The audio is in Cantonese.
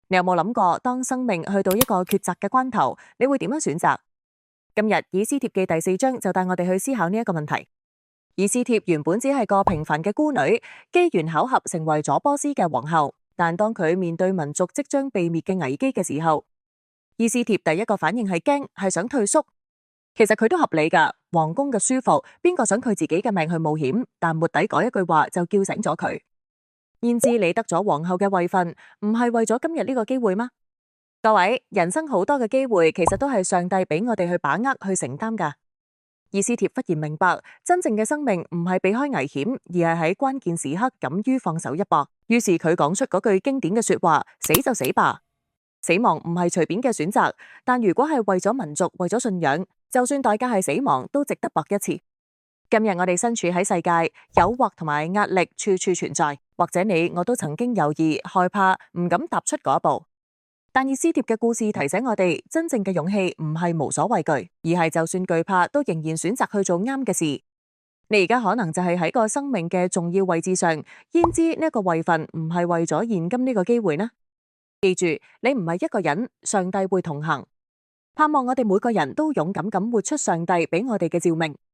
你有冇諗過，當生命去到一個抉擇嘅關頭，你會點樣選擇？今日以斯帖記第4章就帶我哋去思考呢一個問題。以斯帖原本只係個平凡嘅孤女，機緣巧合成為咗波斯嘅皇后。但當佢面對民族即將被滅嘅危機嘅時候，以斯帖第一個反應係驚，係想退縮。其實佢都合理㗎，皇宮嘅舒服，邊個想佢自己嘅命去冒險？但末底改一句話就叫醒咗佢。焉知你得咗皇后嘅位份，唔係為咗今日呢個機會嗎？各位，人生好多嘅機會，其實都係上帝俾我哋去把握、去承擔㗎。以斯帖忽然明白，真正嘅生命唔係避開危險，而係喺關鍵時刻敢於放手一搏。於是佢講出嗰句經典嘅說話：死就死吧。死亡唔係隨便嘅選擇，但如果係為咗民族、為咗信仰，就算代價係死亡，都值得搏一次。今日我哋身處喺世界，誘惑同埋壓力處處存在，或者你我都曾經猶豫、害怕，唔敢踏出嗰一步。但以斯帖嘅故事提醒我哋，真正嘅勇氣唔係無所畏懼，而係就算懼怕，都仍然選擇去做啱嘅事。你而家可能就係喺個生命嘅重要位置上，焉知呢一個位份唔係為咗現今呢個機會呢？記住，你唔係一個人，上帝會同行。盼望我哋每個人都勇敢咁活出上帝俾我哋嘅召命。